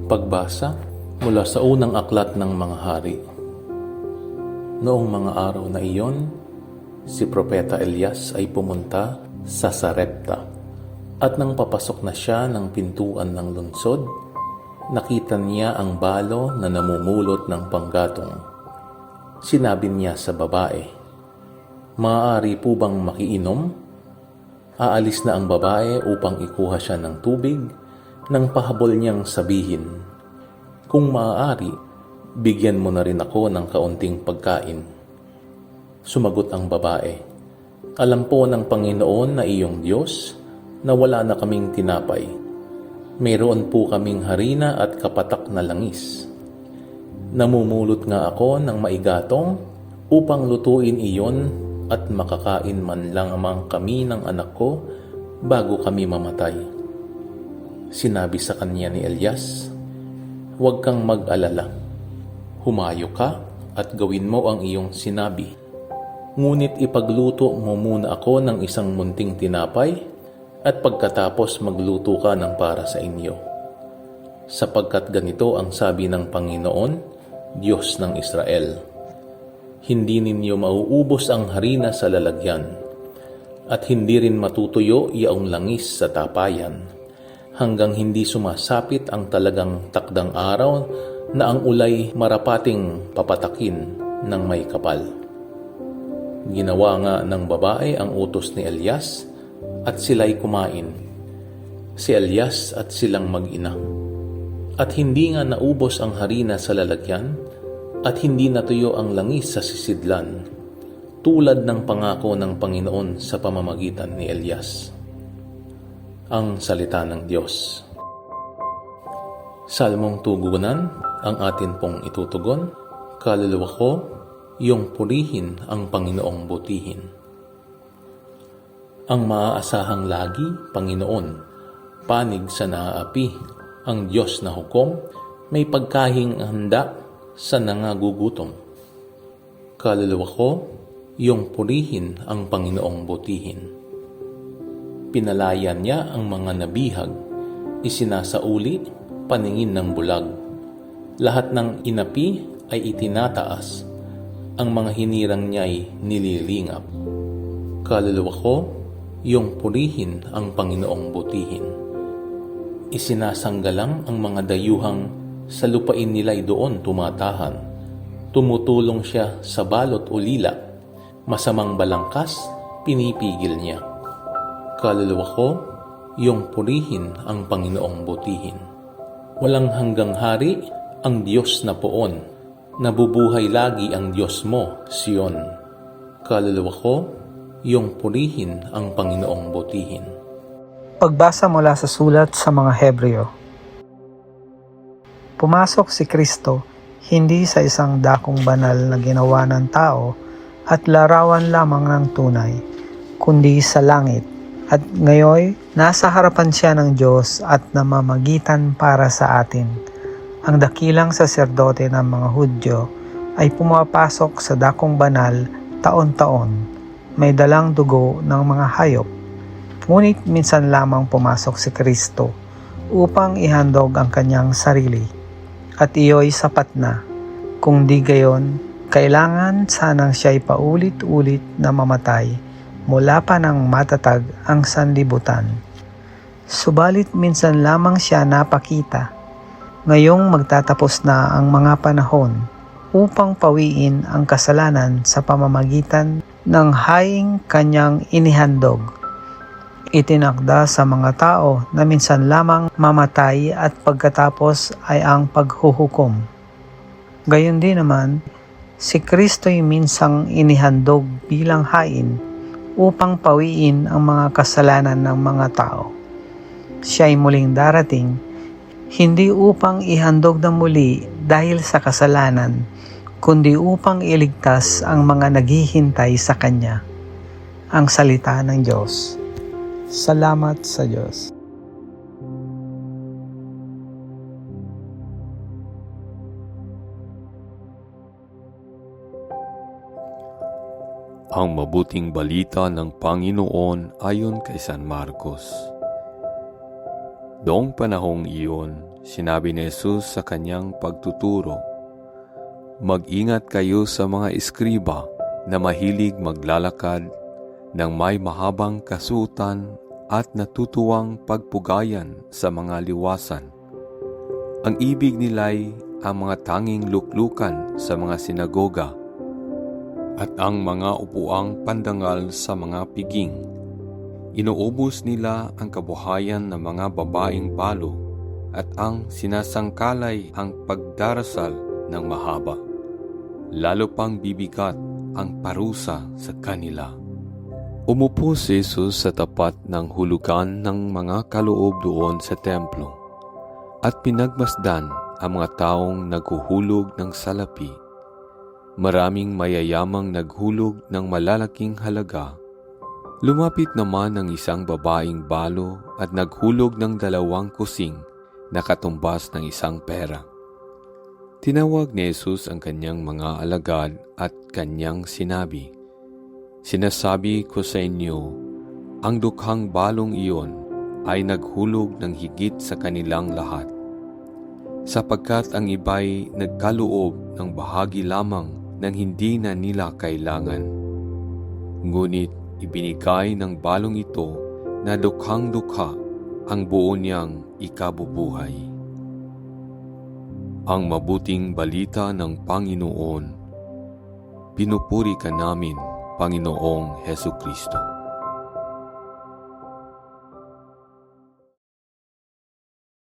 Pagbasa mula sa unang aklat ng mga hari. Noong mga araw na iyon, si Propeta Elias ay pumunta sa Sarepta. At nang papasok na siya ng pintuan ng lungsod, nakita niya ang balo na namumulot ng panggatong. Sinabi niya sa babae, "Maaari po bang makiinom?" Aalis na ang babae upang ikuha siya ng tubig nang pahabol niyang sabihin, "Kung maaari, bigyan mo na rin ako ng kaunting pagkain." Sumagot ang babae, "Alam po ng Panginoon na iyong Diyos na wala na kaming tinapay. Mayroon po kaming harina at kapatak na langis. Namumulot nga ako ng maigatong upang lutuin iyon at makakain man lamang kami ng anak ko bago kami mamatay." Sinabi sa kanya ni Elias, "Huwag kang mag-alala. Humayo ka at gawin mo ang iyong sinabi. Ngunit ipagluto mo muna ako ng isang munting tinapay at pagkatapos magluto ka ng para sa inyo. Sapagkat ganito ang sabi ng Panginoon, Diyos ng Israel. Hindi ninyo mauubos ang harina sa lalagyan, at hindi rin matutuyo iyong langis sa tapayan, hanggang hindi sumasapit ang talagang takdang araw na ang ulay marapating papatakin ng may kapal." Ginawa nga ng babae ang utos ni Elias, at sila'y kumain, si Elias at silang mag-ina. At hindi nga naubos ang harina sa lalagyan, at hindi natuyo ang langis sa sisidlan, tulad ng pangako ng Panginoon sa pamamagitan ni Elias. Ang salita ng Diyos. Salmong tugunan ang atin pong itutugon. Kaluluwa ko, iyong purihin ang Panginoong butihin. Ang maaasahang lagi, Panginoon, panig sa naaapi, ang Diyos na hukom, may pagkahing handa sa nangagugutom. Kaluluwa ko, iyong purihin ang Panginoong butihin. Pinalaya niya ang mga nabihag, isinasauli, paningin ng bulag. Lahat ng inapi ay itinataas, ang mga hinirang niya'y nililingap. Kaluluwa ko, iyong purihin ang Panginoong butihin. Isinasanggalang ang mga dayuhang sa lupain nila'y doon tumatahan. Tumutulong siya sa balot ulila, masamang balangkas, pinipigil niya. Kaluluwa ko, iyong purihin ang Panginoong butihin. Walang hanggang hari ang Diyos na poon, nabubuhay lagi ang Diyos mo, Sion. Kaluluwa ko, iyong purihin ang Panginoong butihin. Pagbasa mula sa sulat sa mga Hebreo. Pumasok si Kristo hindi sa isang dakong banal na ginawa ng tao at larawan lamang ng tunay, kundi sa langit. At ngayon, nasa harapan siya ng Diyos at namamagitan para sa atin. Ang dakilang saserdote ng mga Hudyo ay pumapasok sa dakong banal taon-taon. May dalang dugo ng mga hayop. Ngunit minsan lamang pumasok si Kristo upang ihandog ang kanyang sarili. At iyo'y sapat na. Kung di gayon, kailangan sanang siya'y paulit-ulit na mamatay mula pa nang matatag ang sanlibutan. Subalit minsan lamang siya napakita. Ngayong magtatapos na ang mga panahon upang pawiin ang kasalanan sa pamamagitan ng haing kanyang inihandog. Itinakda sa mga tao na minsan lamang mamatay at pagkatapos ay ang paghuhukom. Gayon din naman, si Kristo'y minsang inihandog bilang hain upang pawiin ang mga kasalanan ng mga tao. Siya'y muling darating, hindi upang ihandog na muli dahil sa kasalanan, kundi upang iligtas ang mga naghihintay sa Kanya. Ang salita ng Diyos. Salamat sa Diyos. Ang mabuting balita ng Panginoon ayon kay San Marcos. Noong panahong iyon, sinabi ni Jesus sa kanyang pagtuturo, "Mag-ingat kayo sa mga eskriba na mahilig maglalakad ng may mahabang kasuotan at natutuwang pagpugayan sa mga liwasan. Ang ibig nila'y ang mga tanging luklukan sa mga sinagoga at ang mga upuang pandangal sa mga piging. Inuubos nila ang kabuhayan ng mga babaeng balo at ang sinasangkalay ang pagdarasal ng mahaba. Lalo pang bibigat ang parusa sa kanila." Umupo si Jesus sa tapat ng hulugan ng mga kaloob doon sa templo at pinagmasdan ang mga taong naghuhulog ng salapi. Maraming mayayamang naghulog ng malalaking halaga. Lumapit naman ang isang babaeng balo at naghulog ng 2 kusing na katumbas ng 1 pera. Tinawag ni Jesus ang kanyang mga alagad at kanyang sinabi, "Sinasabi ko sa inyo, ang dukhang balong iyon ay naghulog ng higit sa kanilang lahat, sapagkat ang iba'y nagkaloob ng bahagi lamang ng hindi na nila kailangan. Ngunit ibinigay ng balong ito na dukhang-dukha ang buo niyang ikabubuhay." Ang mabuting balita ng Panginoon. Pinupuri ka namin, Panginoong Hesukristo.